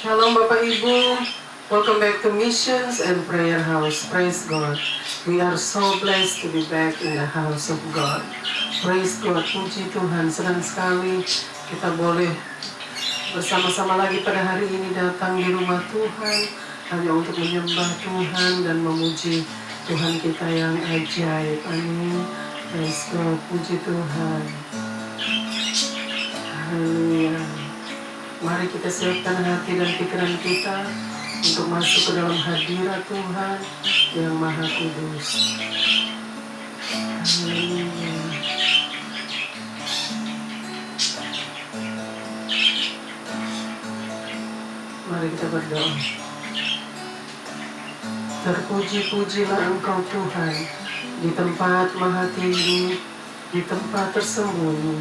Shalom Bapak Ibu, welcome back to Missions and Prayer House. Praise God. We are so blessed to be back in the house of God. Praise God, puji Tuhan. Senang sekali kita boleh bersama-sama lagi pada hari ini datang di rumah Tuhan hanya untuk menyembah Tuhan dan memuji Tuhan kita yang ajaib. Amin. Praise God, puji Tuhan. Haleluya. Mari kita siapkan hati dan pikiran kita untuk masuk ke dalam hadirat Tuhan yang Maha Kudus. Haleluya. Mari kita berdoa. Terpuji-pujilah Engkau Tuhan di tempat maha tinggi, di tempat tersembunyi.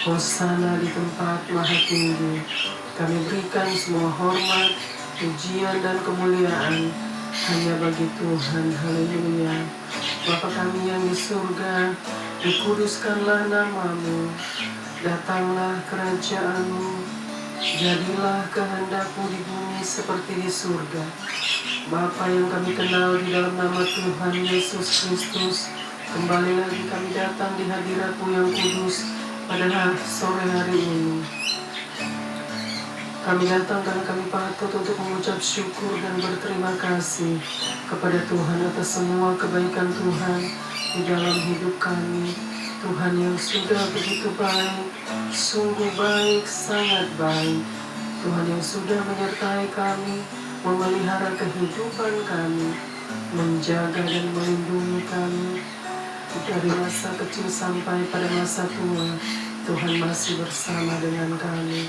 Hosana di tempat maha tinggi. Kami berikan semua hormat, pujian dan kemuliaan hanya bagi Tuhan. Haleluya. Bapa kami yang di surga, dikuduskanlah namamu, datanglah kerajaan-Mu, jadilah kehendak-Mu di bumi seperti di surga. Bapa yang kami kenal di dalam nama Tuhan Yesus Kristus, kembali lagi kami datang di hadirat-Mu yang kudus pada sore hari ini. Kami datang karena kami patut untuk mengucap syukur dan berterima kasih kepada Tuhan atas semua kebaikan Tuhan di dalam hidup kami. Tuhan yang sudah begitu baik, sungguh baik, sangat baik. Tuhan yang sudah menyertai kami, memelihara kehidupan kami, menjaga dan melindungi kami dari masa kecil sampai pada masa tua. Tuhan masih bersama dengan kami.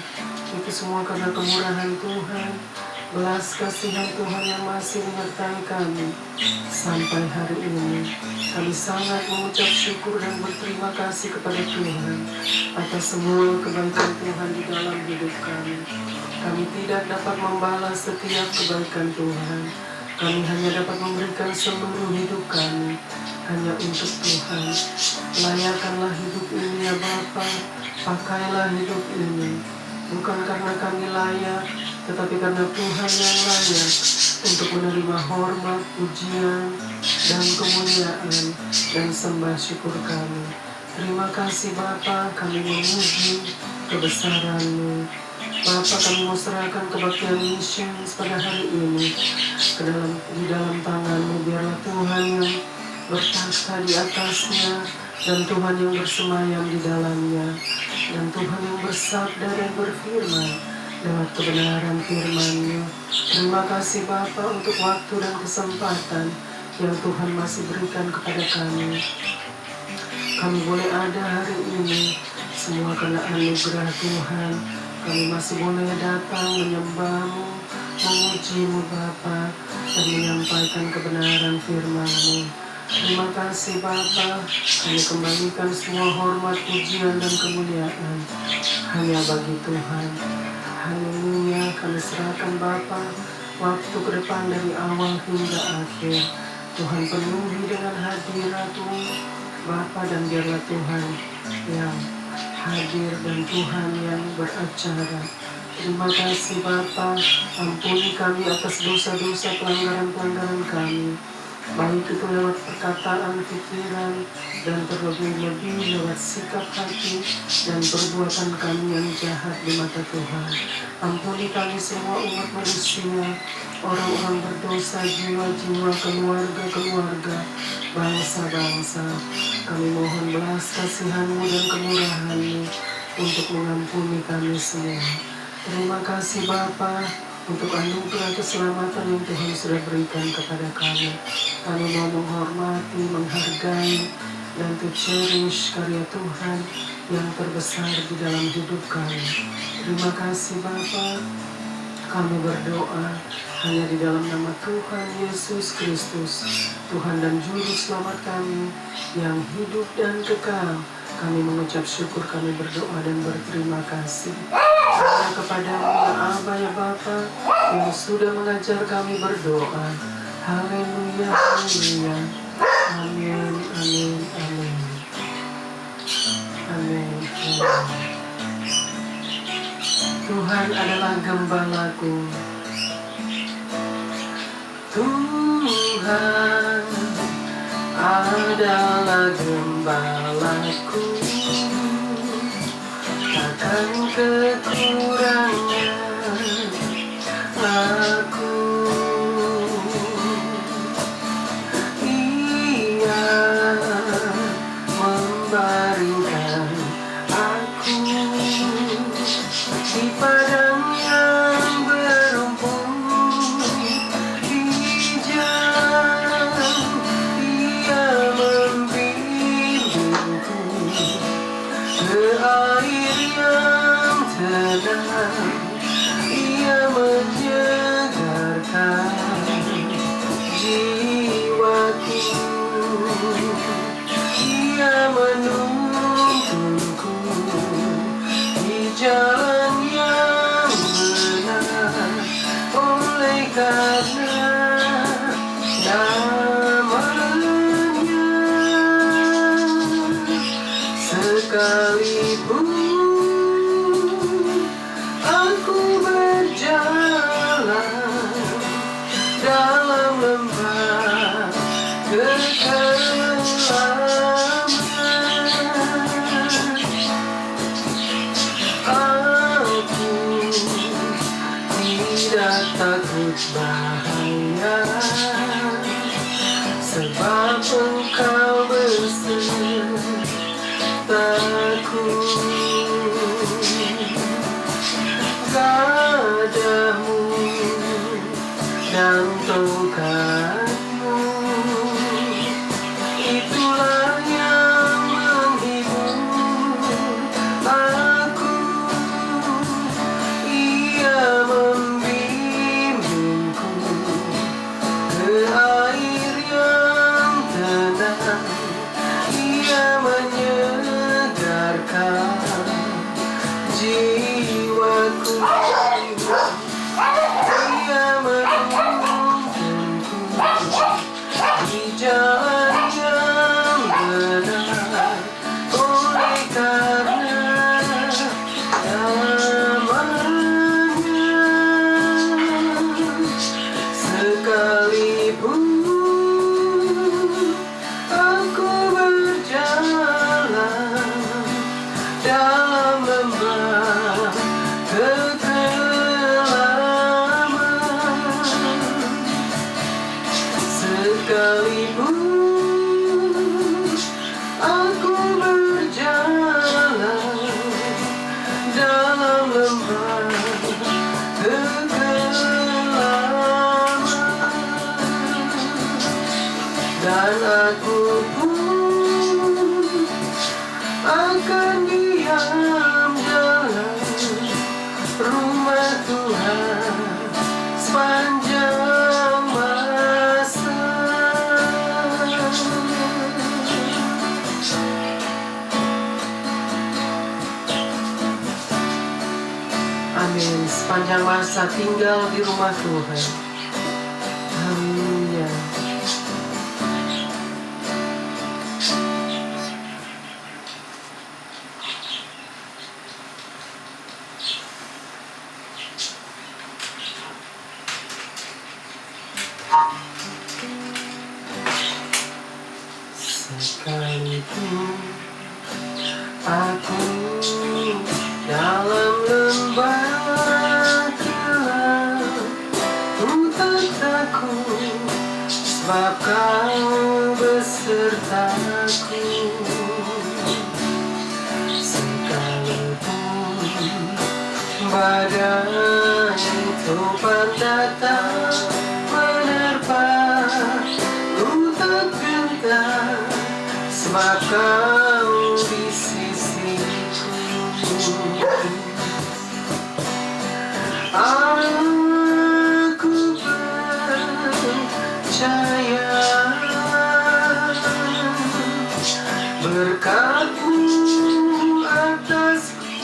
Itu semua karena kemurahan Tuhan, belas kasihan Tuhan yang masih menyertai kami sampai hari ini. Kami sangat mengucap syukur dan berterima kasih kepada Tuhan atas semua kebaikan Tuhan di dalam hidup kami. Kami tidak dapat membalas setiap kebaikan Tuhan. Kami hanya dapat memberikan seluruh hidup kami hanya untuk Tuhan. Layakanlah hidup ini ya Bapa, pakailah hidup ini. Bukan karena kami layak, tetapi karena Tuhan yang layak untuk menerima hormat, pujian, dan kemuliaan, dan sembah syukur kami. Terima kasih Bapa, kami memuji kebesaran-Mu. Bapa, kami mau serahkan kebaktian missions pada hari ini di dalam tangan-Mu. Biarlah Tuhan yang bertahta di atasnya, dan Tuhan yang bersemayam di dalamnya, dan Tuhan yang bersabda dan berfirman lewat kebenaran firman-Mu. Terima kasih Bapa untuk waktu dan kesempatan yang Tuhan masih berikan kepada kami. Kami boleh ada hari ini semua karena anugerah Tuhan. Kami masih boleh datang menyembah-Mu, memuji-Mu Bapa, dan menyampaikan kebenaran firman-Mu. Terima kasih Bapa, kami kembalikan semua hormat, pujian, dan kemuliaan hanya bagi Tuhan. Haleluya, kami serahkan Bapa waktu ke depan dari awal hingga akhir. Tuhan penuhi dengan hadirat-Mu Bapa, dan biarlah Tuhan yang hadir dan Tuhan yang beracara. Terima kasih Bapa, ampuni kami atas dosa-dosa pelanggaran-pelanggaran kami, baik itu lewat perkataan, pikiran, dan terlebih-lebih lewat sikap hati dan perbuatan kami yang jahat di mata Tuhan. Ampuni kami semua umat manusia, orang-orang berdosa, jiwa-jiwa, keluarga-keluarga, bangsa-bangsa. Kami mohon belas kasihan-Mu dan kemurahan-Mu untuk mengampuni kami semua. Terima kasih Bapa untuk anugerah keselamatan yang Tuhan sudah berikan kepada kami. Kami mau menghormati, menghargai, dan to cherish karya Tuhan yang terbesar di dalam hidup kami. Terima kasih Bapa. Kami berdoa hanya di dalam nama Tuhan Yesus Kristus, Tuhan dan Juru Selamat kami yang hidup dan kekal. Kami mengucap syukur, kami berdoa dan berterima kasih hanya kepada-Mu ya Aba ya Bapa, yang sudah mengajar kami berdoa. Haleluya, haleluya. Amin, amin, amin. Amin, amin. Tuhan adalah gembalaku, Tuhan adalah gembalaku, takkan kekurangan aku. Ia membaringkan aku di padang yang berumput hijau. Ia membimbingku ke air yang tenang. Ia menyegarkan jiwaku. Ia menuntunku di jalan yang benar, oleh karena namanya. Sekalipun aku berjalan dalam lembah kekelaman, aku tidak takut bahaya, sebab Engkau besertaku. Gadamu dan tongkatmu, itulah yang menghibur aku. Ia membimbingku ke air yang tenang. Ia menyegarkan jiwaku. Ia menuntunku di jalan yang benar, oleh karena namanya. Sekalipun aku berjalan dalam lembah kekelaman, sekalipun aku berjalan dalam lembah kekelaman, dan aku pun akan diam dalam rumah Tuhan sepanjang masa. Amin. Sepanjang masa tinggal di rumah Tuhan. Haleluya. Sekalipun aku dalam lembah gelap, ku tak takut, sebab Kau besertaku. Sekalipun badai topan datang menerpa, ku tak gentar, sebab Kau di sisiku. Aku percaya berkat-Mu atasku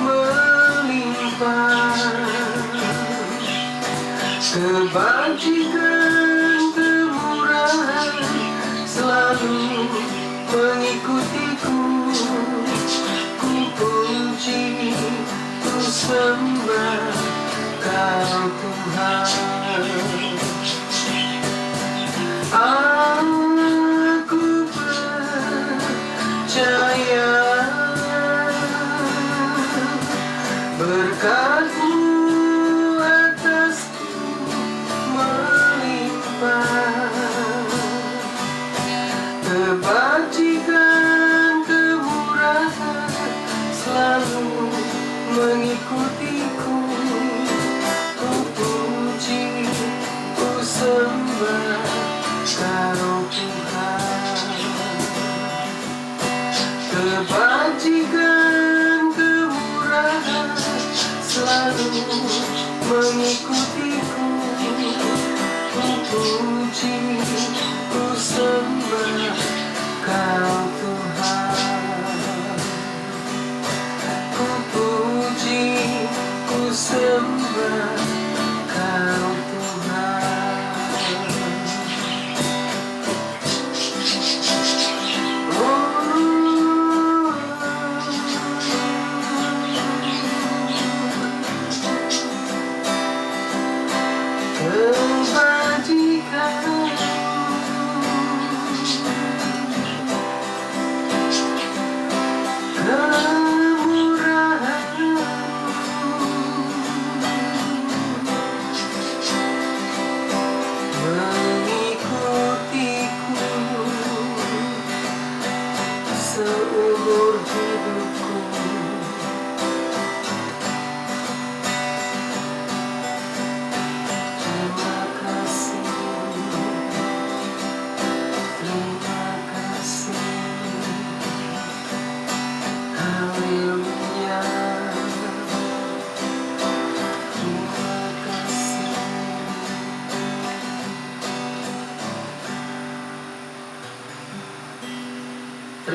melimpah, kebajikan kemurahan selalu mengikutiku. Ku puji, ku sembah Kau Tuhan.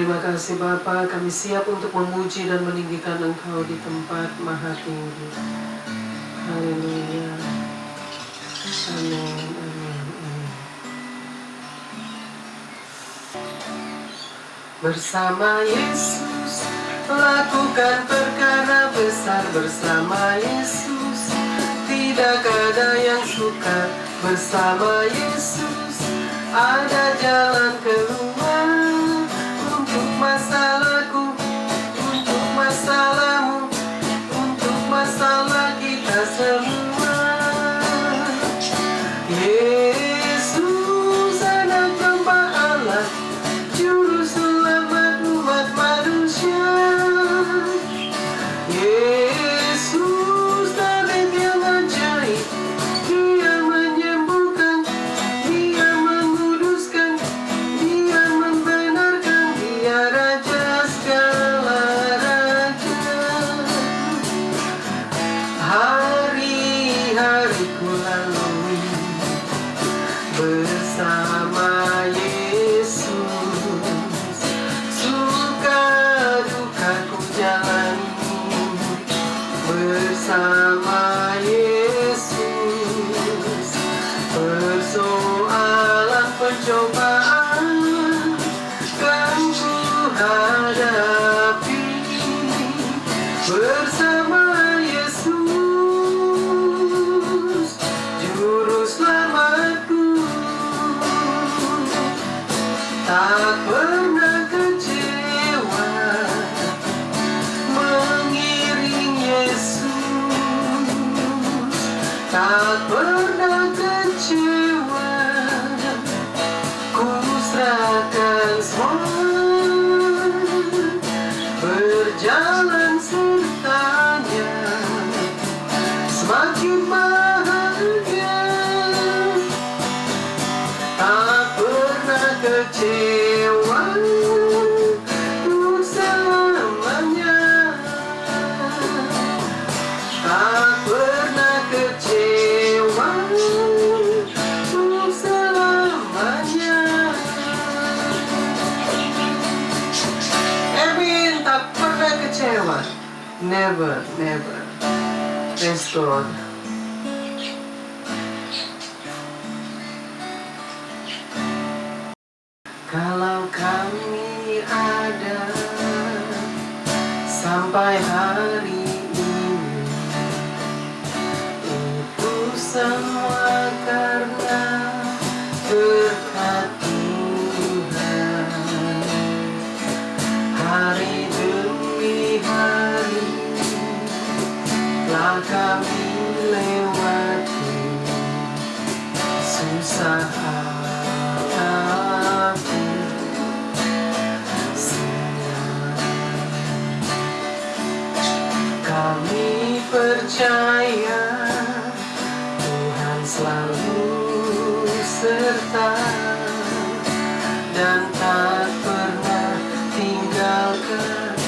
Terima kasih Bapa, kami siap untuk memuji dan meninggikan Engkau di tempat maha tinggi. Haleluya. Amin, amin, amin. Bersama Yesus, lakukan perkara besar bersama Yesus. Tidak ada yang sukar bersama Yesus. Ada jalan keluar untuk masalahku, untuk masalahmu, untuk masalah kita semua. Yesus anak hamba Allah, juru selamat umat manusia. Yesus tabib yang ajaib, Dia menyembuhkan, Dia menguduskan, Dia membenarkan, Dia Raja segala raja. Hari-hariku lalui bersama Yesus, suka dukaku jalani bersama Yesus. Persoalan pencobaan kan ku hadapi bersama Yesus, juru selamatku. Tak pernah kecewa mengiring Yesus, tak pernah kecewa, ku serahkan semua, berjalan sertanya, semakin bahagia. Tak pernah kecewa untuk selamanya. Tak pernah kecewa untuk selamanya. Amin, tak pernah kecewa. Never, never. Praise God. Kalau kami ada sampai hari ini, itu semua karena berkat Tuhan. Hari demi hari telah kami lewati susah hati. Kami percaya Tuhan selalu serta dan tak pernah tinggalkan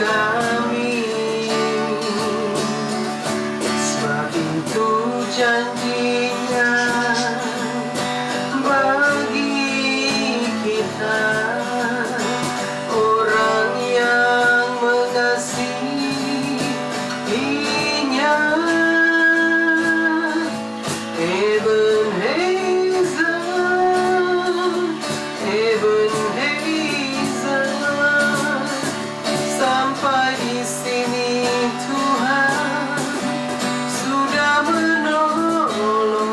kami. Sebab itu janjinya bagi kita, orang yang mengasihinya. Ebenezer, Ebenezer, sampai di sini Tuhan sudah menolong.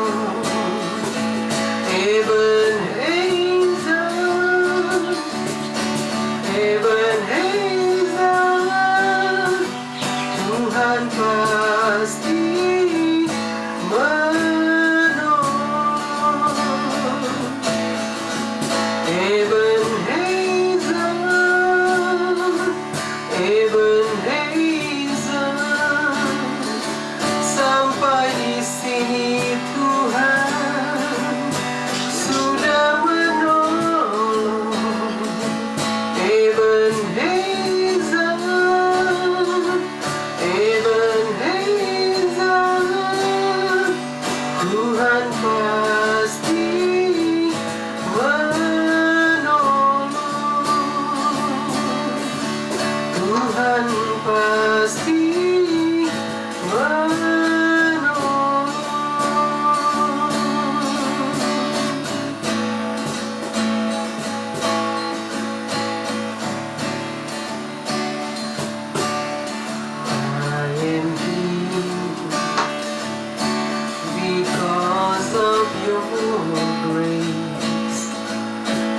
grace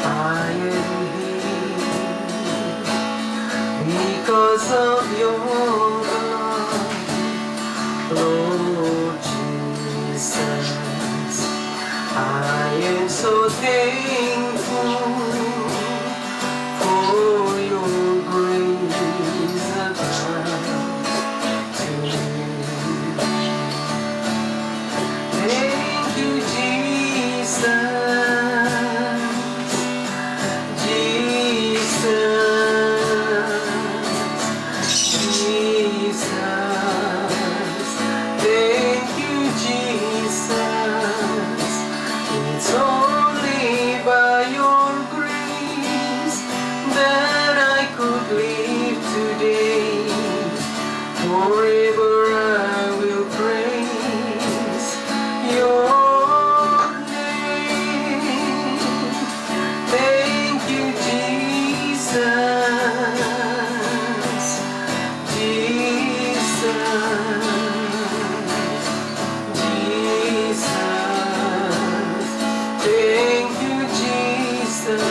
I am here. Because of your love, Lord Jesus, I am so thankful for your grace above to me. Thank you, Jesus, Jesus. Thank you, Jesus. It's only by your grace that I could live today. Forever I will praise your name. Thank you, Jesus. Jesus, thank you, Jesus.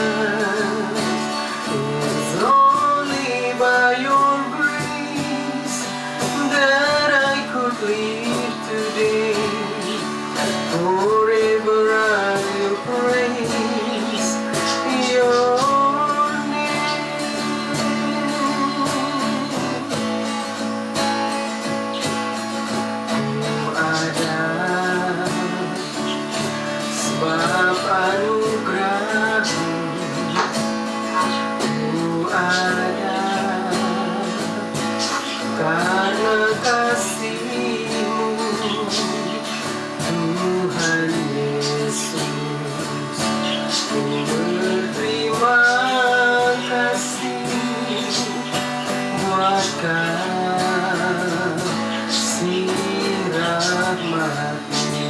It's only by your grace that I could live today. Forever I will praise your name. Sebab anugerah-Mu ada, karena kasih-Mu Tuhan Yesus. Ku berterima kasih buat kasih rahmat-Mu.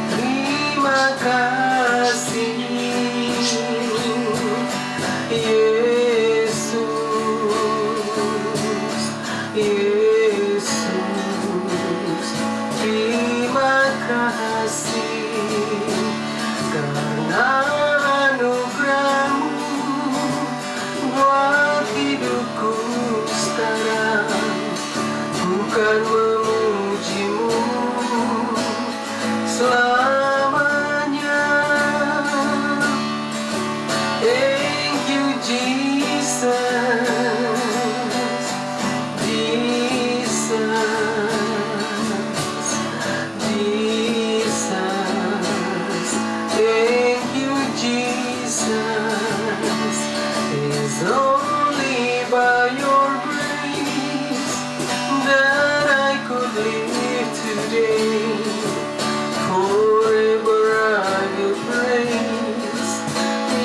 Terima kasih, Yesus, Yesus. Terima kasih karena anugerah-Mu buat hidupku sekarang. Bukan memuji-Mu selamanya. Thank you, Jesus, Jesus, Jesus. Thank you, Jesus. It's only by your grace that I could live today. Forever I will praise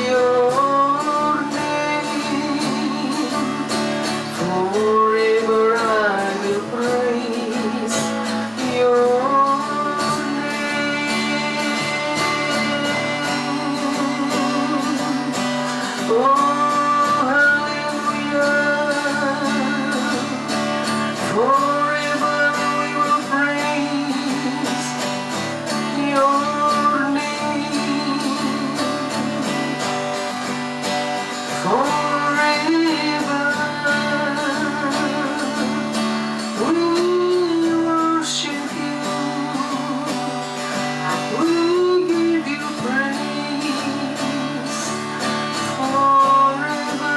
your name. Forever I will praise your name. Oh, hallelujah. Forever we will praise your name. Forever we worship you. We give you praise. Forever,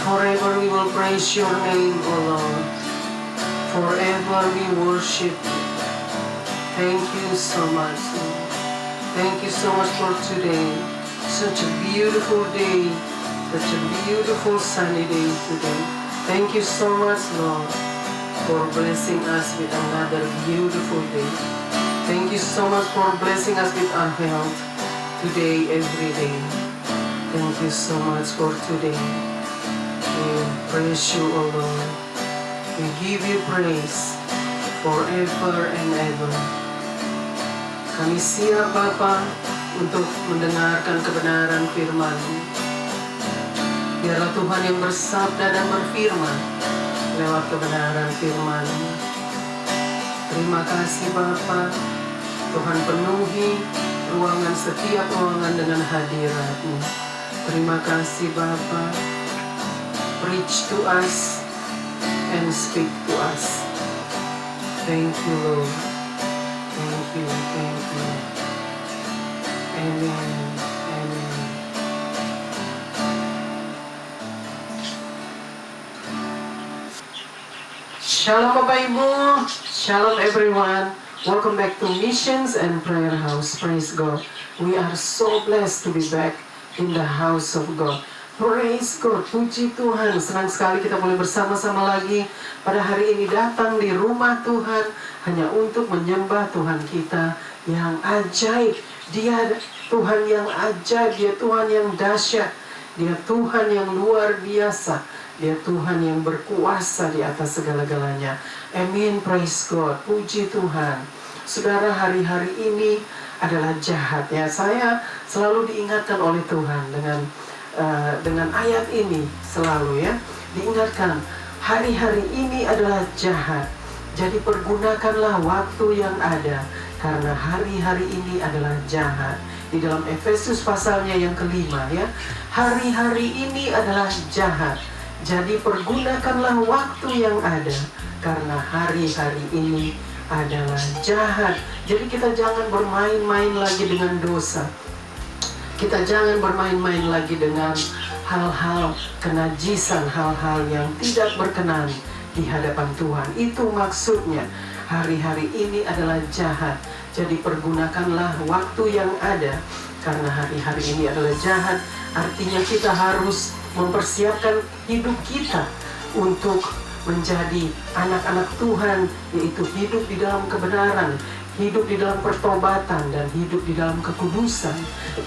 forever we will praise your name, O Lord. Forever we worship you. Thank you so much, Lord. Thank you so much for today. Such a beautiful day. Such a beautiful sunny day today. Thank you so much, Lord, for blessing us with another beautiful day. Thank you so much for blessing us with our health today, every day. Thank you so much for today. We praise you, O Lord. We give you praise forever and ever. Kami siap, Bapa, untuk mendengarkan kebenaran firman-Mu. Biarlah Tuhan yang bersabda dan berfirman lewat kebenaran firman. Terima kasih Bapa. Tuhan penuhi setiap ruangan dengan hadirat-Mu. Terima kasih Bapa. Preach to us and speak to us. Thank you Lord. Thank you. Amen. Amen. Shalom Bapak Ibu. Shalom everyone. Welcome back to Missions and Prayer House. Praise God. We are so blessed to be back in the house of God. Praise God. Puji Tuhan. Senang sekali kita boleh bersama-sama lagi pada hari ini datang di rumah Tuhan hanya untuk menyembah Tuhan kita yang ajaib. Dia Tuhan yang ajaib. Dia Tuhan yang dahsyat. Dia Tuhan yang luar biasa. Dia Tuhan yang berkuasa di atas segala-galanya. Amin. Praise God. Puji Tuhan. Saudara, hari-hari ini adalah jahat ya. Saya selalu diingatkan oleh Tuhan dengan ayat ini selalu ya. Diingatkan, hari-hari ini adalah jahat. Jadi pergunakanlah waktu yang ada karena hari-hari ini adalah jahat. Di dalam Efesus pasalnya yang kelima ya. Hari-hari ini adalah jahat. Jadi pergunakanlah waktu yang ada karena hari-hari ini adalah jahat. Jadi kita jangan bermain-main lagi dengan dosa. Kita jangan bermain-main lagi dengan hal-hal kenajisan, hal-hal yang tidak berkenan di hadapan Tuhan. Itu maksudnya. Hari-hari ini adalah jahat. Jadi pergunakanlah waktu yang ada karena hari-hari ini adalah jahat. Artinya kita harus mempersiapkan hidup kita untuk menjadi anak-anak Tuhan, yaitu hidup di dalam kebenaran, hidup di dalam pertobatan, dan hidup di dalam kekudusan,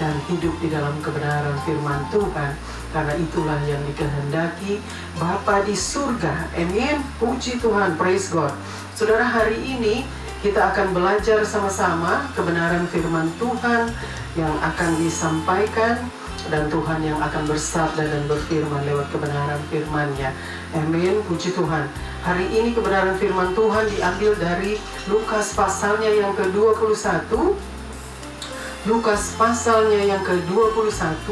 dan hidup di dalam kebenaran firman Tuhan. Karena itulah yang dikehendaki Bapa di surga. Amin. Puji Tuhan. Praise God. Saudara, hari ini kita akan belajar sama-sama kebenaran firman Tuhan yang akan disampaikan, dan Tuhan yang akan bersabda dan berfirman lewat kebenaran firman-Nya. Amin. Puji Tuhan. Hari ini kebenaran firman Tuhan diambil dari Lukas pasalnya yang ke-21. Lukas pasalnya yang ke-21,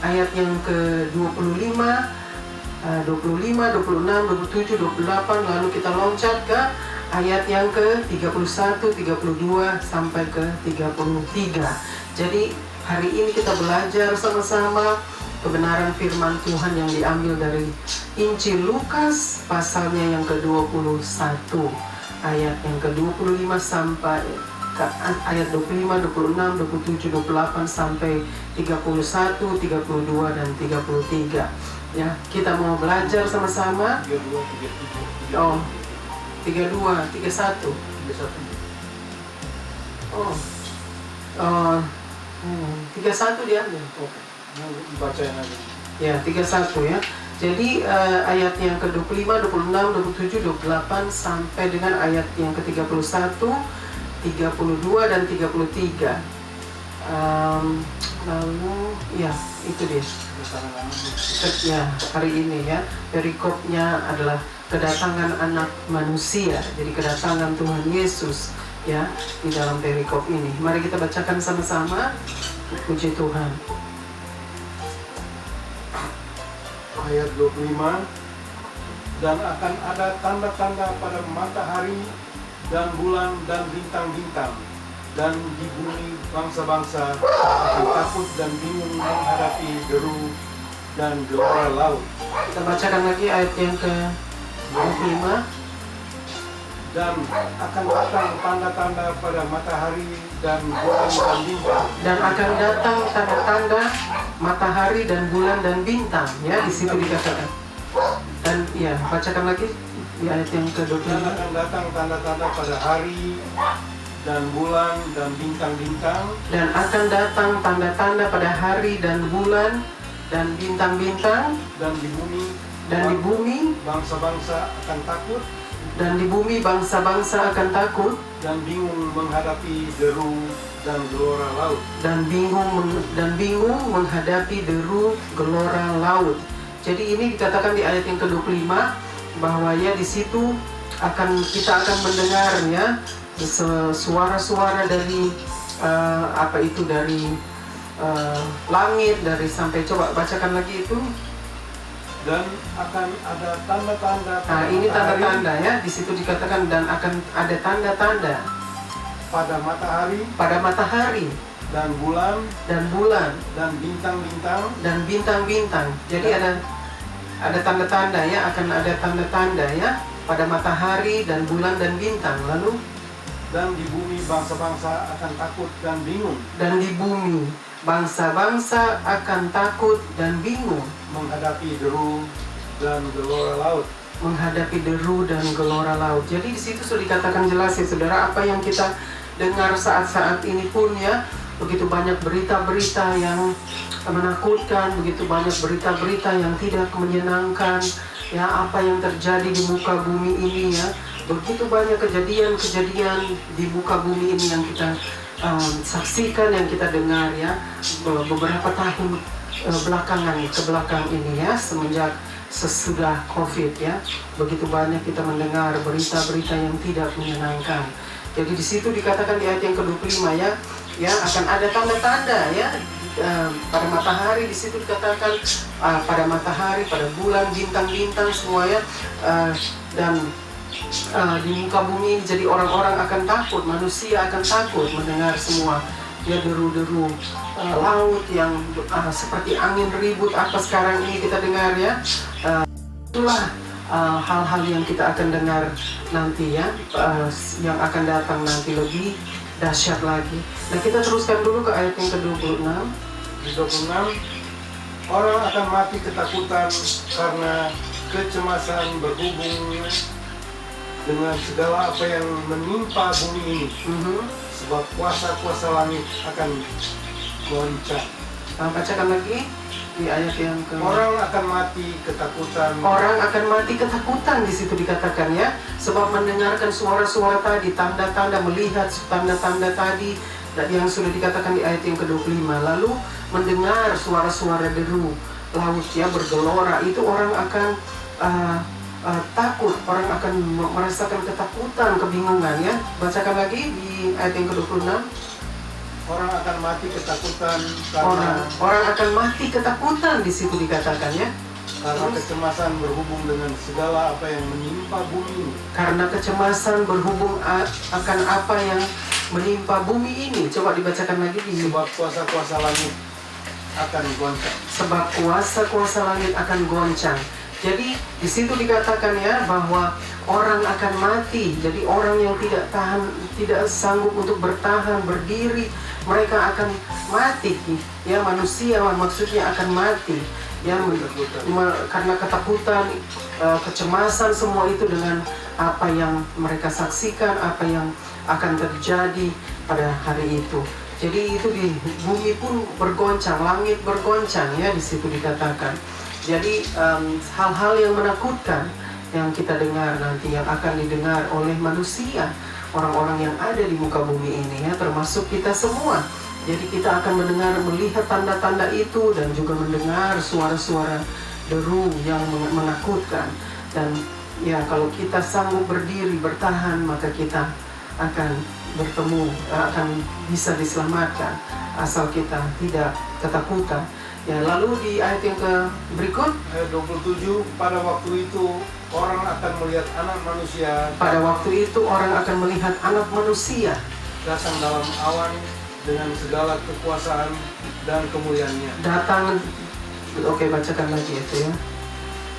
ayat yang ke-25, 25, 26, 27, 28, lalu kita loncat ke ayat yang ke-31, 32 sampai ke 33. Jadi hari ini kita belajar sama-sama kebenaran firman Tuhan yang diambil dari Injil Lukas pasalnya yang ke-21, ayat yang ke-25 sampai ke ayat 25, 26, 27, 28 sampai 31, 32 dan 33. Ya, kita mau belajar sama-sama. 32, 31. Oh. 31 diambil. Baca yang ada. Ya, 31 ya. Jadi ayat yang ke-25, 26, 27, 28 sampai dengan ayat yang ke-31, 32 dan 33. Lalu ya, itu dia. Ya, hari ini ya. Perikopnya adalah kedatangan anak manusia. Jadi kedatangan Tuhan Yesus ya di dalam perikop ini. Mari kita bacakan sama-sama. Puji Tuhan. Ayat 25. Dan akan ada tanda-tanda pada matahari dan bulan dan bintang-bintang, dan di bumi bangsa-bangsa akan takut dan bingung menghadapi deru dan gelora laut. Kita bacakan lagi ayat yang ke-25. Dan akan datang tanda-tanda pada matahari dan bulan dan bintang. Dan akan datang tanda-tanda matahari dan bulan dan bintang. Ya, di situ dikatakan. Dan ya, bacakan lagi di ayat yang ke-25. Dan akan datang tanda-tanda pada hari dan bulan dan bintang-bintang. Dan akan datang tanda-tanda pada hari dan bulan dan bintang-bintang. Dan di bumi bangsa-bangsa akan takut. Dan di bumi bangsa-bangsa akan takut dan bingung menghadapi deru dan gelora laut. Dan bingung menghadapi deru gelora laut. Jadi ini dikatakan di ayat yang ke-25 bahwa ya di situ kita akan mendengar ya suara-suara dari dari langit, dari sampai, coba bacakan lagi itu. Dan akan ada tanda-tanda. Nah, ini tanda-tanda ya, di situ dikatakan dan akan ada tanda-tanda pada matahari dan bulan dan bintang-bintang. Jadi ada tanda-tanda ya, akan ada tanda-tanda ya pada matahari dan bulan dan bintang. Lalu dan di bumi bangsa-bangsa akan takut dan bingung. Dan di bumi bangsa-bangsa akan takut dan bingung menghadapi deru dan gelora laut. Jadi di situ sudah dikatakan jelas ya saudara, apa yang kita dengar saat-saat ini pun ya, begitu banyak berita-berita yang menakutkan, begitu banyak berita-berita yang tidak menyenangkan ya, apa yang terjadi di muka bumi ini ya, begitu banyak kejadian-kejadian di muka bumi ini yang kita saksikan, yang kita dengar ya, beberapa tahun belakang ini ya, sesudah COVID ya, begitu banyak kita mendengar berita-berita yang tidak menyenangkan. Jadi di situ dikatakan di ayat yang ke-25 ya akan ada tanda-tanda ya pada matahari. Di situ dikatakan pada matahari, pada bulan, bintang-bintang semua ya, dan di muka bumi ini jadi orang-orang akan takut, manusia akan takut mendengar semua ya deru-deru laut yang seperti angin ribut apa sekarang ini kita dengar ya. Itulah hal-hal yang kita akan dengar nanti ya, yang akan datang nanti lebih dahsyat lagi. Nah, kita teruskan dulu ke ayat yang ke-26. Di 26, orang akan mati ketakutan karena kecemasan berhubung dengan segala apa yang menimpa bumi ini. Sebab kuasa-kuasa langit akan goncang. Bacakan lagi di ayat yang ke. Orang akan mati ketakutan. Orang akan mati ketakutan di situ dikatakan ya, sebab mendengarkan suara-suara tadi, tanda-tanda, melihat tanda-tanda tadi yang sudah dikatakan di ayat yang ke-25. Lalu mendengar suara-suara deru laut ya bergelora, itu orang akan takut, orang akan merasakan ketakutan, kebingungan ya. Bacakan lagi di ayat yang ke-26. Orang akan mati ketakutan karena orang akan mati ketakutan di situ dikatakan ya. Karena kecemasan berhubung dengan segala apa yang menimpa bumi ini. Karena kecemasan berhubung akan apa yang menimpa bumi ini. Coba dibacakan lagi di. Sebab kuasa-kuasa langit akan goncang. Sebab kuasa-kuasa langit akan goncang. Jadi di situ dikatakan ya bahwa orang akan mati. Jadi orang yang tidak sanggup untuk bertahan, berdiri, mereka akan mati. Ya, manusia maksudnya akan mati. Ya, karena ketakutan, kecemasan semua itu dengan apa yang mereka saksikan, apa yang akan terjadi pada hari itu. Jadi itu di bumi pun bergoncang, langit bergoncang ya, di situ dikatakan. Jadi hal-hal yang menakutkan yang kita dengar nanti, yang akan didengar oleh manusia, orang-orang yang ada di muka bumi ini ya, termasuk kita semua. Jadi kita akan mendengar, melihat tanda-tanda itu, dan juga mendengar suara-suara deru yang menakutkan. Dan ya, kalau kita sanggup berdiri, bertahan, maka kita akan bertemu, akan bisa diselamatkan asal kita tidak ketakutan. Ya, lalu di ayat yang berikut, ayat 27, pada waktu itu orang akan melihat anak manusia. Pada waktu itu orang akan melihat anak manusia datang dalam awan dengan segala kekuasaan dan kemuliaannya. Datang, oke, bacakan lagi itu ya.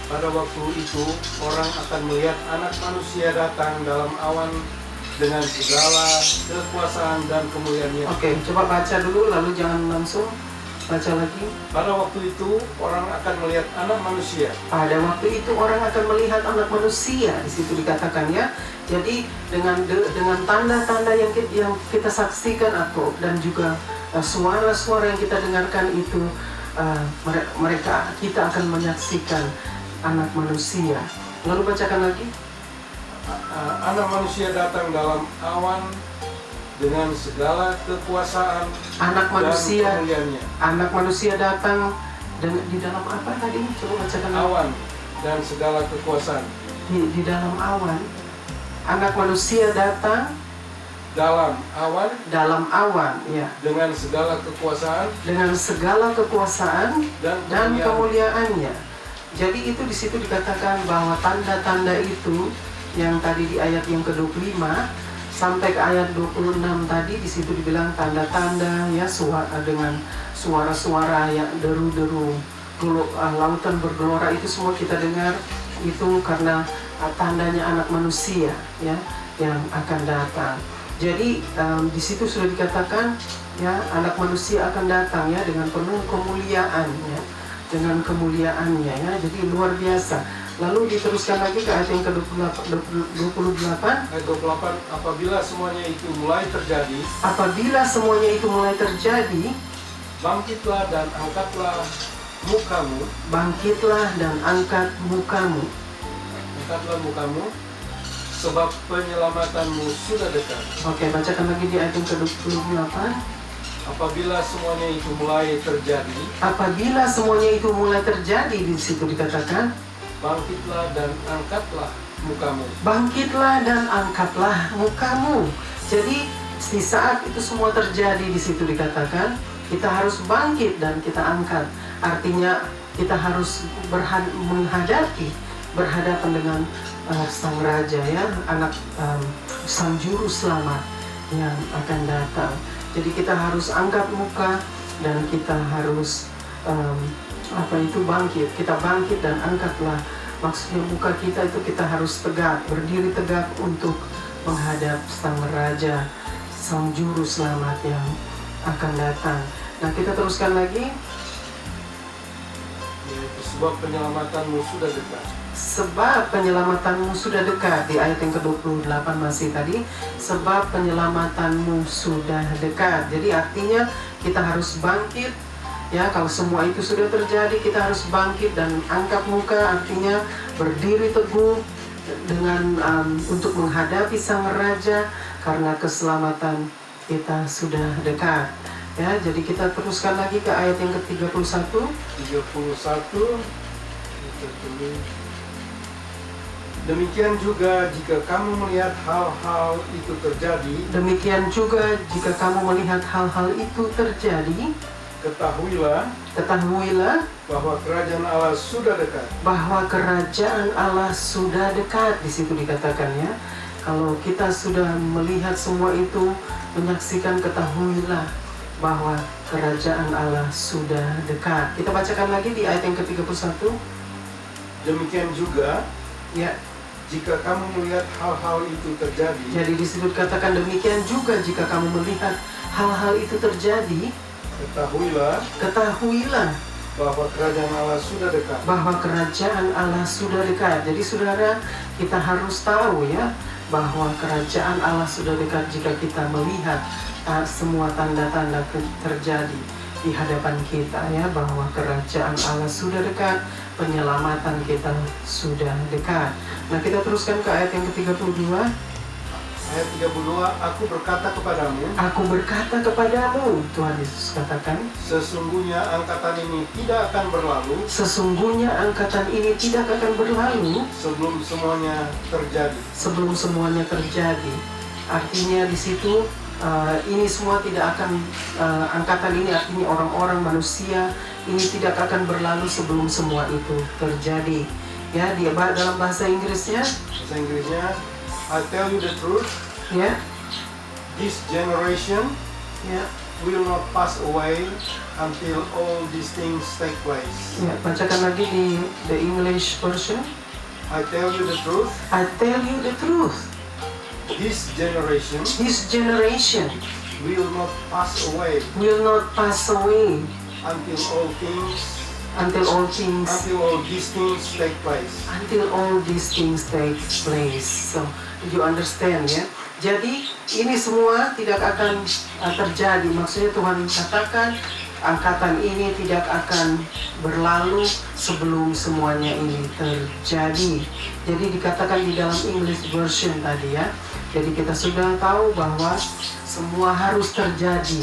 Pada waktu itu orang akan melihat anak manusia datang dalam awan dengan segala kekuasaan dan kemuliaannya. Oke, coba baca dulu lalu jangan langsung. Baca lagi. Pada waktu itu orang akan melihat anak manusia. Pada waktu itu orang akan melihat anak manusia, di situ dikatakan ya. Jadi dengan tanda-tanda yang kita saksikan dan juga suara-suara yang kita dengarkan itu, kita akan menyaksikan anak manusia. Lalu bacakan lagi. Anak manusia datang dalam awan dengan segala kekuasaan anak manusia dan kemuliaannya. Anak manusia datang Dan di dalam apa tadi? Coba bacakan. Awan dan segala kekuasaan. Di dalam awan, anak manusia datang Dalam awan dalam awan, ya, dengan segala kekuasaan dengan segala kekuasaan dan dan kemuliaan. kemuliaannya. Jadi itu di situ dikatakan bahwa tanda-tanda itu yang tadi di ayat yang ke-25 sampai ke ayat 26 tadi, di situ dibilang tanda-tanda ya, suara dengan suara-suara yang deru-deru, lautan bergelora, itu semua kita dengar itu karena tandanya anak manusia ya yang akan datang. Jadi di situ sudah dikatakan ya, anak manusia akan datang ya dengan penuh kemuliaan ya, dengan kemuliaannya ya. Jadi luar biasa. Lalu diteruskan lagi ke ayat yang ke-28. Ayat 28, apabila semuanya itu mulai terjadi, Apabila semuanya itu mulai terjadi, bangkitlah dan angkatlah mukamu, bangkitlah dan angkat mukamu, sebab penyelamatanmu sudah dekat. Oke, bacakan lagi di ayat yang ke-28. Apabila semuanya itu mulai terjadi, Apabila semuanya itu mulai terjadi, di situ dikatakan bangkitlah dan angkatlah mukamu. bangkitlah dan angkatlah mukamu. Jadi di saat itu semua terjadi, di situ dikatakan kita harus bangkit dan kita angkat. Artinya kita harus berhadapan dengan sang raja ya, anak sang juru selamat yang akan datang. Jadi kita harus angkat muka dan kita harus bangkit. Kita bangkit dan angkatlah. Maksudnya muka kita itu kita harus tegak, berdiri tegak untuk menghadap sang raja, sang juru selamat yang akan datang. Nah, kita teruskan lagi. Sebab penyelamatanmu sudah dekat. Sebab penyelamatanmu sudah dekat. Di ayat yang ke-28 masih tadi, sebab penyelamatanmu sudah dekat. Jadi artinya kita harus bangkit ya. Kalau semua itu sudah terjadi, kita harus bangkit dan angkat muka, artinya berdiri teguh dengan untuk menghadapi sang raja, karena keselamatan kita sudah dekat ya. Jadi kita teruskan lagi ke ayat yang ke-31. 31. Demikian juga jika kamu melihat hal-hal itu terjadi, Demikian juga jika kamu melihat hal-hal itu terjadi, ketahuilah bahwa kerajaan Allah sudah dekat. Bahwa kerajaan Allah sudah dekat. Di situ dikatakan ya, kalau kita sudah melihat semua itu, menyaksikan, ketahuilah bahwa kerajaan Allah sudah dekat. Kita bacakan lagi di ayat yang ke-31. Demikian juga Ya, jika kamu melihat hal-hal itu terjadi, jadi di situ dikatakan demikian juga jika kamu melihat hal-hal itu terjadi, ketahuilah bahwa kerajaan Allah sudah dekat. Bahwa kerajaan Allah sudah dekat. Jadi saudara, kita harus tahu ya bahwa kerajaan Allah sudah dekat jika kita melihat semua tanda-tanda terjadi di hadapan kita ya, bahwa kerajaan Allah sudah dekat, penyelamatan kita sudah dekat. Nah, kita teruskan ke ayat yang ke-32. Ayat 32, aku berkata kepadamu, Tuhan Yesus katakan, sesungguhnya angkatan ini tidak akan berlalu sebelum semuanya terjadi. Artinya di situ ini semua tidak akan, angkatan ini artinya orang-orang manusia ini tidak akan berlalu sebelum semua itu terjadi. Ya, dalam bahasa Inggrisnya, I tell you the truth, ya, this generation will not pass away until all these things take place. ya, bacakan lagi di the English version. I tell you the truth, this generation will not pass away until all these things take place. So, you understand ya. Jadi ini semua tidak akan terjadi. Maksudnya Tuhan katakan angkatan ini tidak akan berlalu sebelum semuanya ini terjadi. Jadi dikatakan di dalam English version tadi ya. Jadi kita sudah tahu bahwa semua harus terjadi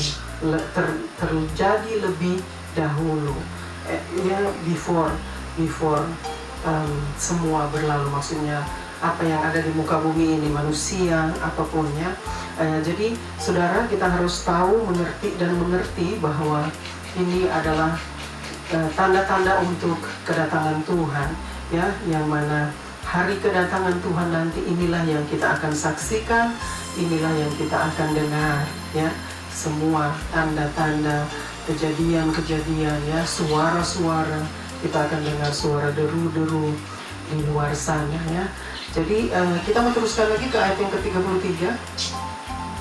lebih dahulu. before semua berlalu, maksudnya apa yang ada di muka bumi ini, manusia apapun ya. Jadi saudara, kita harus tahu, mengerti bahwa ini adalah tanda-tanda untuk kedatangan Tuhan ya, yang mana hari kedatangan Tuhan nanti inilah yang kita akan saksikan, inilah yang kita akan dengar ya, semua tanda-tanda, kejadian-kejadian ya, suara-suara, kita akan dengar suara deru-deru di luar sana ya. Jadi kita mau teruskan lagi ke ayat yang ke-33.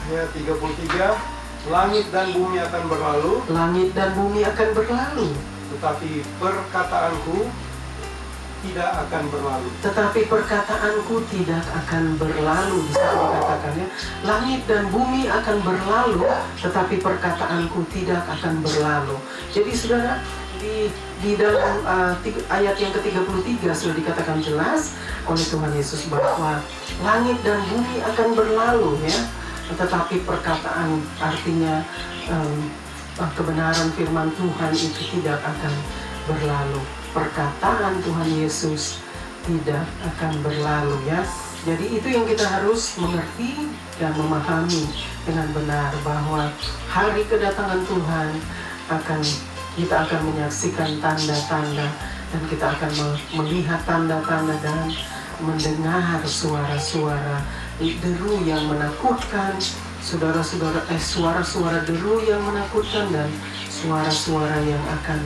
Ayat 33, langit dan bumi akan berlalu, langit dan bumi akan berlalu, tetapi perkataanku tidak akan berlalu. Tetapi perkataanku tidak akan berlalu. Bisa dikatakan ya, langit dan bumi akan berlalu, tetapi perkataanku tidak akan berlalu. Jadi saudara, di dalam ayat yang ke-33 sudah dikatakan jelas oleh Tuhan Yesus bahwa langit dan bumi akan berlalu ya, tetapi perkataan, artinya kebenaran firman Tuhan itu tidak akan berlalu. Perkataan Tuhan Yesus tidak akan berlalu ya. Jadi itu yang kita harus mengerti dan memahami dengan benar, bahwa hari kedatangan Tuhan kita akan menyaksikan tanda-tanda, dan kita akan melihat tanda-tanda dan mendengar suara-suara deru yang menakutkan, saudara-saudara, suara-suara deru yang menakutkan dan suara-suara yang akan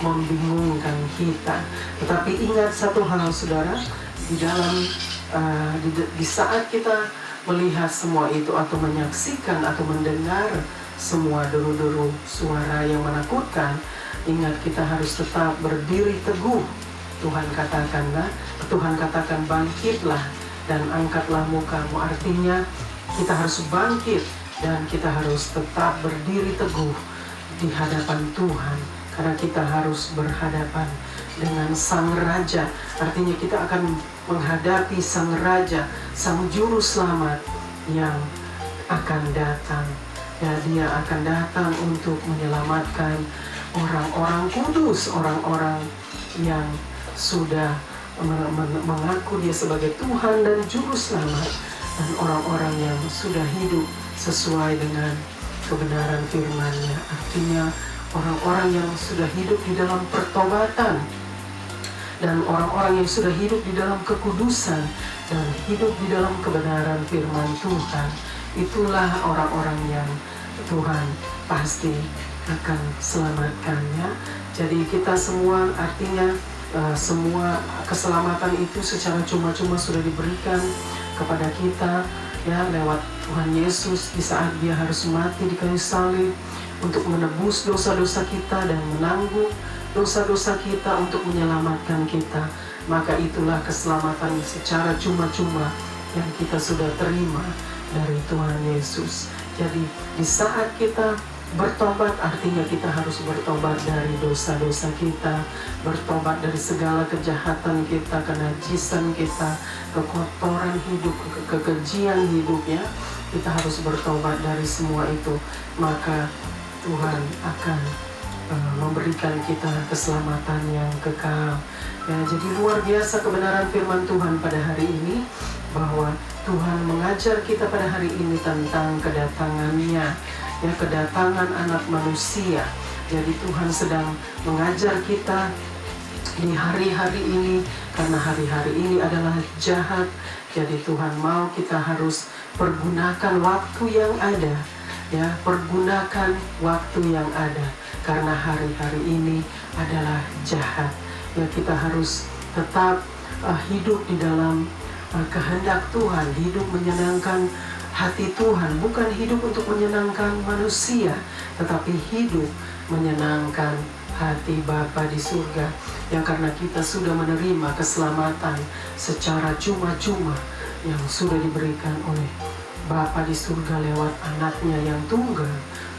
membingungkan kita. Tetapi ingat satu hal saudara, di saat kita melihat semua itu atau menyaksikan atau mendengar semua deru-deru suara yang menakutkan, ingat kita harus tetap berdiri teguh. Tuhan katakan bangkitlah dan angkatlah mukamu. Artinya kita harus bangkit dan kita harus tetap berdiri teguh di hadapan Tuhan, karena kita harus berhadapan dengan Sang Raja. Artinya kita akan menghadapi Sang Raja, Sang Juru Selamat yang akan datang. Ya, Dia akan datang untuk menyelamatkan orang-orang kudus, orang-orang yang sudah mengaku Dia sebagai Tuhan dan Juru Selamat, dan orang-orang yang sudah hidup sesuai dengan kebenaran firman-Nya. Artinya orang-orang yang sudah hidup di dalam pertobatan, dan orang-orang yang sudah hidup di dalam kekudusan dan hidup di dalam kebenaran firman Tuhan, itulah orang-orang yang Tuhan pasti akan selamatkannya. Jadi kita semua, artinya semua keselamatan itu secara cuma-cuma sudah diberikan kepada kita ya, lewat Tuhan Yesus di saat Dia harus mati di kayu salib untuk menebus dosa-dosa kita dan menanggung dosa-dosa kita untuk menyelamatkan kita. Maka itulah keselamatan secara cuma-cuma yang kita sudah terima dari Tuhan Yesus. Jadi di saat kita bertobat, artinya kita harus bertobat dari dosa-dosa kita, bertobat dari segala kejahatan kita, kenajisan kita, kekotoran hidup, kekejian hidup ya. Kita harus bertobat dari semua itu, maka Tuhan akan memberikan kita keselamatan yang kekal. Ya, jadi luar biasa kebenaran firman Tuhan pada hari ini, bahwa Tuhan mengajar kita pada hari ini tentang kedatangannya, ya, kedatangan anak manusia. Jadi Tuhan sedang mengajar kita di hari-hari ini, karena hari-hari ini adalah jahat. Jadi Tuhan mau kita harus pergunakan waktu yang ada, ya, pergunakan waktu yang ada, karena hari-hari ini adalah jahat. Ya, kita harus tetap hidup di dalam kehendak Tuhan, hidup menyenangkan hati Tuhan, bukan hidup untuk menyenangkan manusia, tetapi hidup menyenangkan hati Bapa di surga. Yang karena kita sudah menerima keselamatan secara cuma-cuma yang sudah diberikan oleh Bapa di surga lewat anaknya yang tunggal,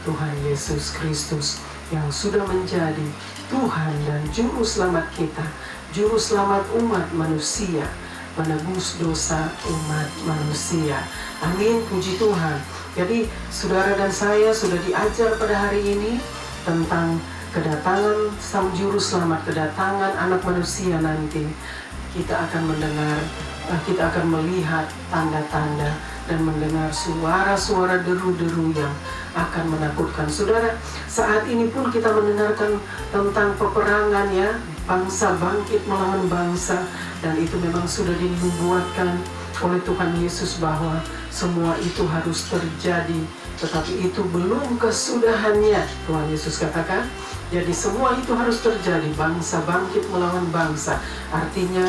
Tuhan Yesus Kristus, yang sudah menjadi Tuhan dan Juru Selamat kita, Juru Selamat umat manusia, menebus dosa umat manusia. Amin, puji Tuhan. Jadi saudara dan saya sudah diajar pada hari ini tentang kedatangan Sang Juru Selamat, kedatangan Anak Manusia nanti, kita akan mendengar, kita akan melihat tanda-tanda dan mendengar suara-suara deru-deru yang akan menakutkan. Saudara, saat ini pun kita mendengarkan tentang peperangan ya, bangsa bangkit melawan bangsa, dan itu memang sudah dinubuatkan oleh Tuhan Yesus bahwa semua itu harus terjadi, tetapi itu belum kesudahannya, Tuhan Yesus katakan. Jadi semua itu harus terjadi, bangsa bangkit melawan bangsa, artinya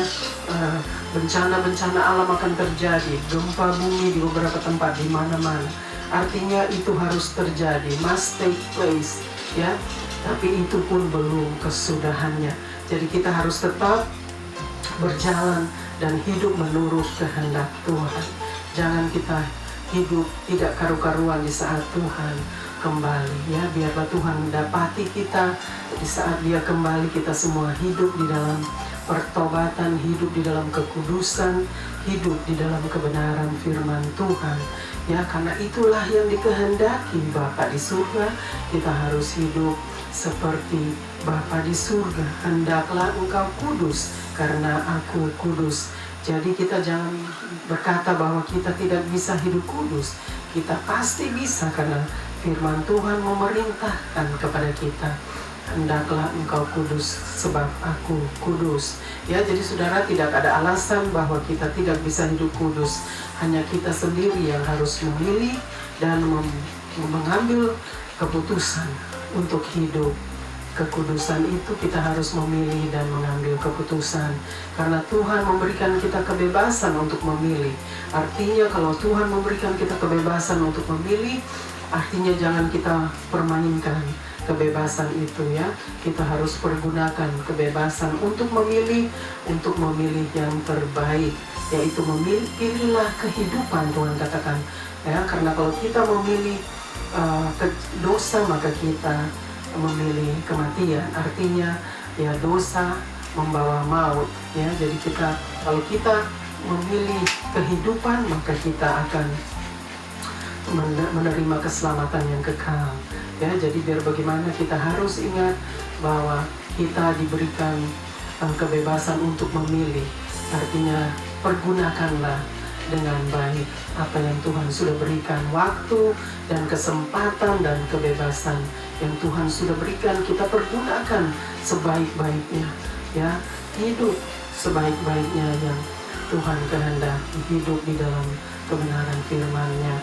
bencana-bencana alam akan terjadi, gempa bumi di beberapa tempat, di mana-mana. Artinya itu harus terjadi, must take place, ya. Tapi itu pun belum kesudahannya. Jadi kita harus tetap berjalan dan hidup menurut kehendak Tuhan. Jangan kita hidup tidak karu-karuan di saat Tuhan kembali, ya. Biarlah Tuhan mendapati kita di saat Dia kembali. Kita semua hidup di dalam pertobatan, hidup di dalam kekudusan, hidup di dalam kebenaran firman Tuhan, ya. Karena itulah yang dikehendaki Bapa di surga. Kita harus hidup seperti Bapa di surga. Hendaklah engkau kudus karena aku kudus. Jadi kita jangan berkata bahwa kita tidak bisa hidup kudus. Kita pasti bisa, karena firman Tuhan memerintahkan kepada kita, hendaklah engkau kudus sebab aku kudus. Ya, jadi saudara, tidak ada alasan bahwa kita tidak bisa hidup kudus. Hanya kita sendiri yang harus memilih dan mengambil keputusan untuk hidup. Kekudusan itu kita harus memilih dan mengambil keputusan. Karena Tuhan memberikan kita kebebasan untuk memilih. Artinya kalau Tuhan memberikan kita kebebasan untuk memilih, artinya jangan kita permainkan kebebasan itu, ya. Kita harus pergunakan kebebasan untuk memilih yang terbaik, yaitu pilihlah kehidupan, Tuhan katakan, ya. Karena kalau kita memilih dosa, maka kita memilih kematian. Artinya ya, dosa membawa maut, ya. Jadi kalau kita memilih kehidupan, maka kita akan menerima keselamatan yang kekal, ya. Jadi biar bagaimana kita harus ingat bahwa kita diberikan kebebasan untuk memilih. Artinya pergunakanlah dengan baik apa yang Tuhan sudah berikan, waktu dan kesempatan dan kebebasan yang Tuhan sudah berikan, kita pergunakan sebaik-baiknya, ya. Hidup sebaik-baiknya yang Tuhan kehendaki, hidup di dalam kebenaran firman-Nya,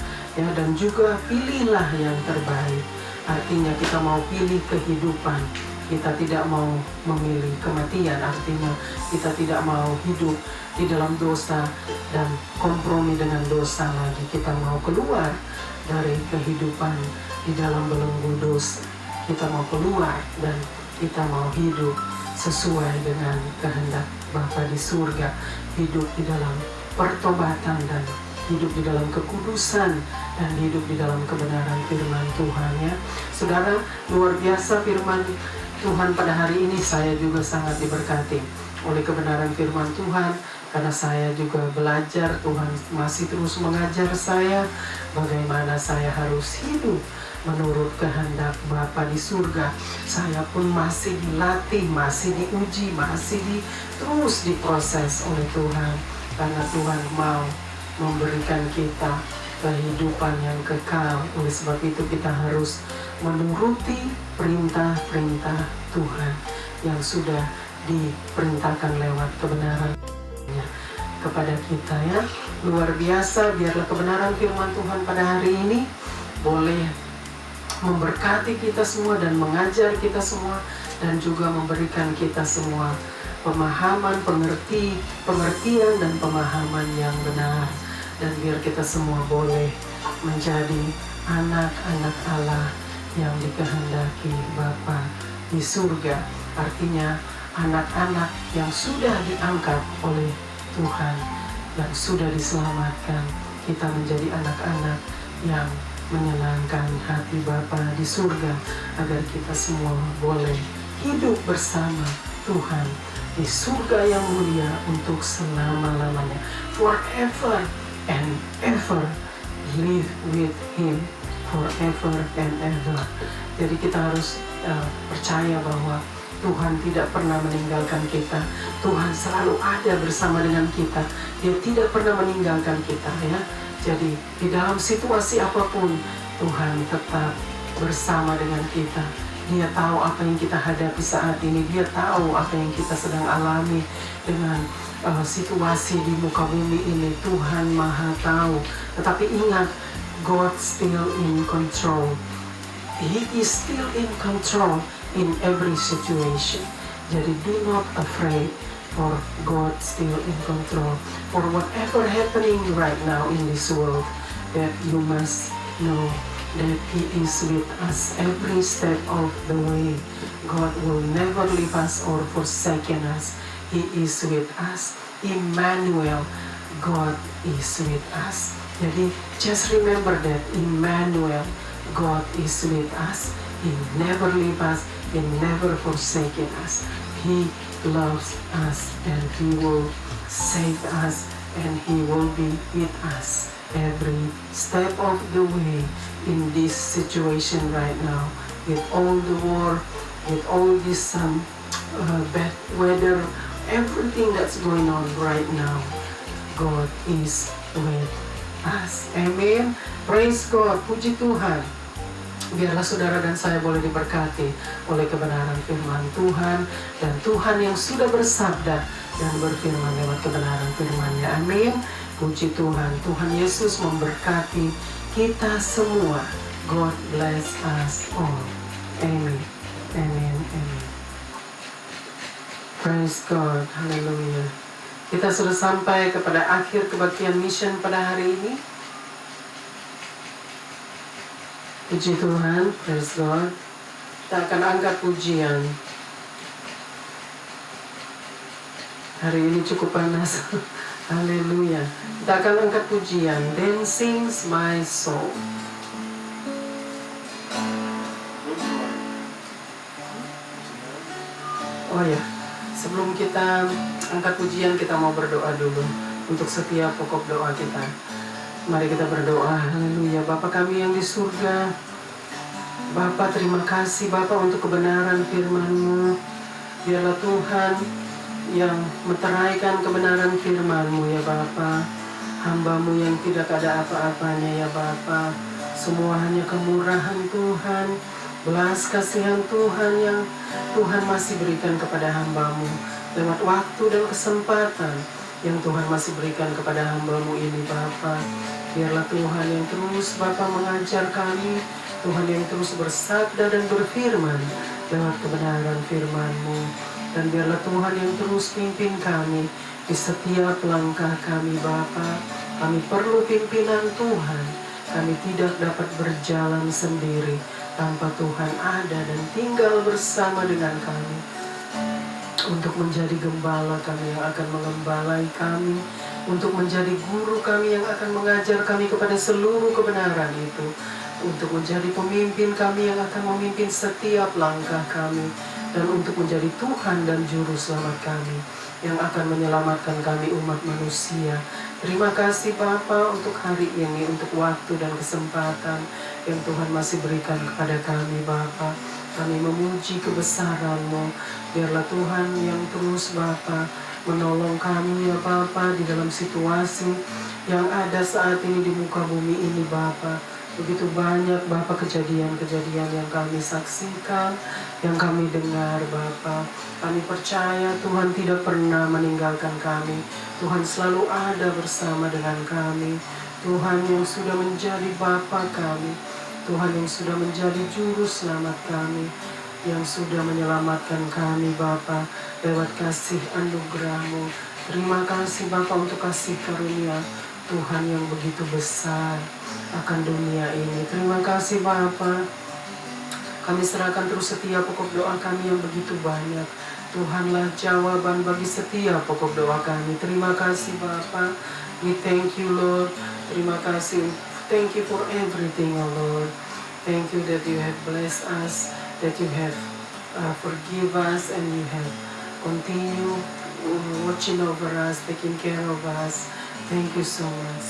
ya. Dan juga pilihlah yang terbaik. Artinya kita mau pilih kehidupan, kita tidak mau memilih kematian. Artinya kita tidak mau hidup di dalam dosa dan kompromi dengan dosa lagi. Kita mau keluar dari kehidupan di dalam belenggu dosa. Kita mau keluar dan kita mau hidup sesuai dengan kehendak Bapa di surga, hidup di dalam pertobatan dan hidup di dalam kekudusan dan hidup di dalam kebenaran firman Tuhan, ya. Saudara, luar biasa firman Tuhan pada hari ini. Saya juga sangat diberkati oleh kebenaran firman Tuhan, karena saya juga belajar. Tuhan masih terus mengajar saya bagaimana saya harus hidup menurut kehendak Bapa di surga. Saya pun masih dilatih, masih diuji, terus diproses oleh Tuhan, karena Tuhan mau memberikan kita kehidupan yang kekal. Oleh sebab itu kita harus menuruti perintah-perintah Tuhan yang sudah diperintahkan lewat kebenaran kepada kita, ya. Luar biasa. Biarlah kebenaran firman Tuhan pada hari ini boleh memberkati kita semua dan mengajar kita semua, dan juga memberikan kita semua pemahaman, pengertian dan pemahaman yang benar. Dan biar kita semua boleh menjadi anak-anak Allah yang dikehendaki Bapa di surga. Artinya anak-anak yang sudah diangkat oleh Tuhan dan sudah diselamatkan. Kita menjadi anak-anak yang menyenangkan hati Bapa di surga, agar kita semua boleh hidup bersama Tuhan di surga yang mulia untuk selama-lamanya, forever and ever. Live with Him forever and ever. Jadi kita harus percaya bahwa Tuhan tidak pernah meninggalkan kita. Tuhan selalu ada bersama dengan kita. Dia tidak pernah meninggalkan kita, ya. Jadi di dalam situasi apapun Tuhan tetap bersama dengan kita. Dia tahu apa yang kita hadapi saat ini. Dia tahu apa yang kita sedang alami dengan situasi di muka bumi ini. Tuhan Maha tahu. Tetapi ingat, God still in control. He is still in control in every situation. Jadi do not afraid, for God still in control. For whatever happening right now in this world, that you must know that He is with us every step of the way. God will never leave us or forsaken us. He is with us. Emmanuel, God is with us. Jadi just remember that Emmanuel, God is with us. He never leave us. He never forsaken us. He loves us and He will save us and He will be with us every step of the way in this situation right now, with all the war, with all this bad weather, everything that's going on right now. God is with us. Amen. Praise God. Puji Tuhan. Biarlah saudara dan saya boleh diberkati oleh kebenaran firman Tuhan, dan Tuhan yang sudah bersabda dan berfirman lewat kebenaran firman-Nya. Amin. Puji Tuhan. Tuhan Yesus memberkati kita semua. God bless us all. Amin. Amin. Amin. Praise God. Hallelujah. Kita sudah sampai kepada akhir kebaktian mission pada hari ini. Puji Tuhan, praise God. Kita akan angkat pujian. Hari ini cukup panas. Haleluya. Kita akan angkat pujian. Then sings my soul. Oh ya, sebelum kita angkat pujian, kita mau berdoa dulu untuk setiap pokok doa kita. Mari kita berdoa. Haleluya. Bapa kami yang di surga, Bapa, terima kasih Bapa untuk kebenaran firman-Mu. Biarlah Tuhan yang meteraikan kebenaran firman-Mu, ya Bapa. Hamba-Mu yang tidak ada apa-apanya, ya Bapa. Semua hanya kemurahan Tuhan, belas kasihan Tuhan yang Tuhan masih berikan kepada hamba-Mu lewat waktu dan kesempatan yang Tuhan masih berikan kepada hamba-Mu ini, Bapa. Biarlah Tuhan yang terus Bapa mengajar kami, Tuhan yang terus bersabda dan berfirman lewat kebenaran firman-Mu. Dan biarlah Tuhan yang terus pimpin kami di setiap langkah kami, Bapa. Kami perlu pimpinan Tuhan. Kami tidak dapat berjalan sendiri tanpa Tuhan ada dan tinggal bersama dengan kami. Untuk menjadi gembala kami yang akan mengembalai kami, untuk menjadi guru kami yang akan mengajar kami kepada seluruh kebenaran itu, untuk menjadi pemimpin kami yang akan memimpin setiap langkah kami, dan untuk menjadi Tuhan dan Juru Selamat kami yang akan menyelamatkan kami umat manusia. Terima kasih Bapa untuk hari ini, untuk waktu dan kesempatan yang Tuhan masih berikan kepada kami, Bapa. Kami memuji kebesaran-Mu. Biarlah Tuhan yang terus Bapa menolong kami, ya Bapa, di dalam situasi yang ada saat ini di muka bumi ini, Bapa. Begitu banyak Bapa kejadian-kejadian yang kami saksikan, yang kami dengar, Bapa. Kami percaya Tuhan tidak pernah meninggalkan kami. Tuhan selalu ada bersama dengan kami. Tuhan yang sudah menjadi Bapa kami, Tuhan yang sudah menjadi Juru Selamat kami, yang sudah menyelamatkan kami, Bapa, lewat kasih anugerah-Mu. Terima kasih Bapa untuk kasih karunia Tuhan yang begitu besar akan dunia ini. Terima kasih Bapa. Kami serahkan terus setiap pokok doa kami yang begitu banyak. Tuhanlah jawaban bagi setiap pokok doa kami. Terima kasih Bapa. We thank you Lord. Terima kasih. Thank you for everything, oh Lord. Thank you that you have blessed us, that you have forgive us, and you have continue watching over us, taking care of us. Thank you so much.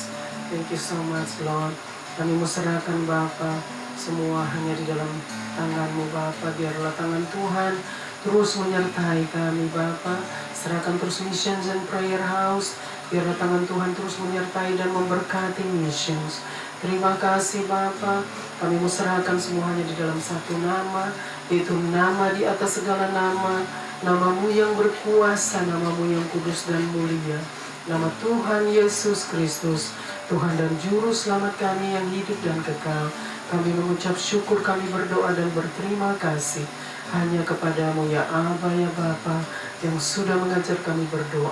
Thank you so much, Lord. Kami mau serahkan Bapa, semua hanya di dalam tangan-Mu Bapa. Biarlah tangan Tuhan terus menyertai kami Bapa. Serahkan terus Missions and Prayer House. Biarlah tangan Tuhan terus menyertai dan memberkati missions. Terima kasih Bapa. Kami mau serahkan semuanya di dalam satu nama, yaitu nama di atas segala nama. Nama-Mu yang berkuasa, nama-Mu yang kudus dan mulia. Nama Tuhan Yesus Kristus, Tuhan dan Juru Selamat kami yang hidup dan kekal. Kami mengucap syukur, kami berdoa dan berterima kasih hanya kepadamu ya Aba ya Bapa, yang sudah mengajar kami berdoa.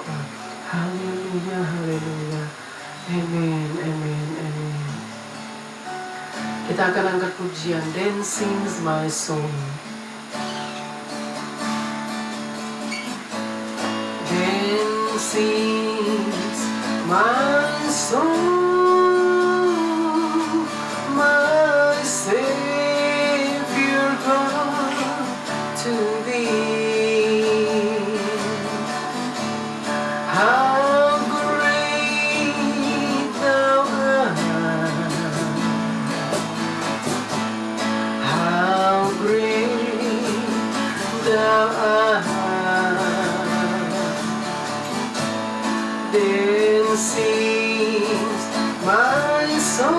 Haleluya, haleluya. Amin, amin, amin. Kita akan angkat pujian Then Sings My Soul. Then sings my soul, my Savior God, to Thee. How great Thou art! How great Thou art! Then sings my soul,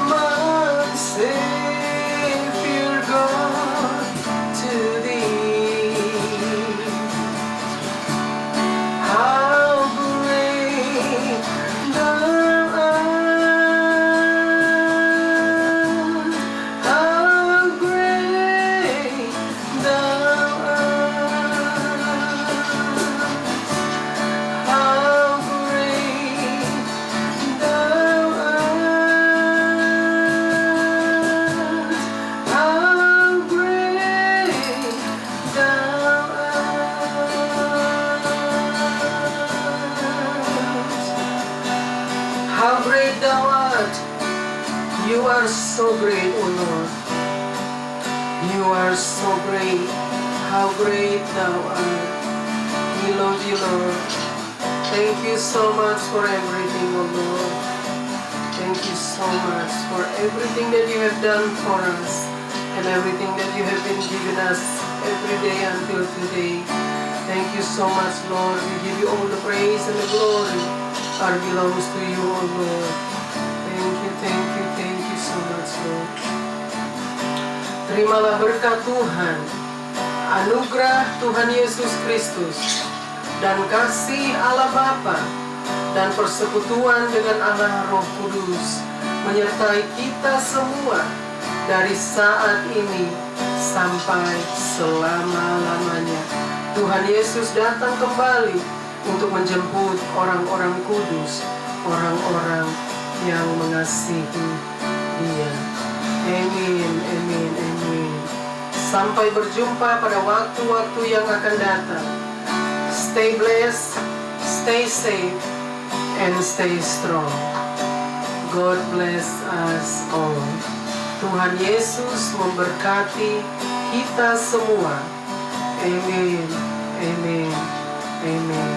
my Savior God, to Thee. How great Thou art! How great Thou art! How great Thou art! How great Thou art! How great Thou art! You are so great, O Lord. You are so great. How great Thou art. We love You, Lord. Thank You so much for everything, O Lord. Thank You so much for everything that You have done for us and everything that You have been giving us every day until today. Thank You so much, Lord. We give You all the praise and the glory that belongs to You, O Lord. Thank you so much, Lord. Terimalah berkat Tuhan, anugerah Tuhan Yesus Kristus, dan kasih Allah Bapa, dan persekutuan dengan Allah Roh Kudus menyertai kita semua dari saat ini sampai selama-lamanya. Tuhan Yesus datang kembali untuk menjemput orang-orang kudus, orang-orang yang mengasihi Dia. Amin, amin, amin. Sampai berjumpa pada waktu-waktu yang akan datang. Stay blessed, stay safe, and stay strong. God bless us all. Tuhan Yesus memberkati kita semua. Amin, amin, amin.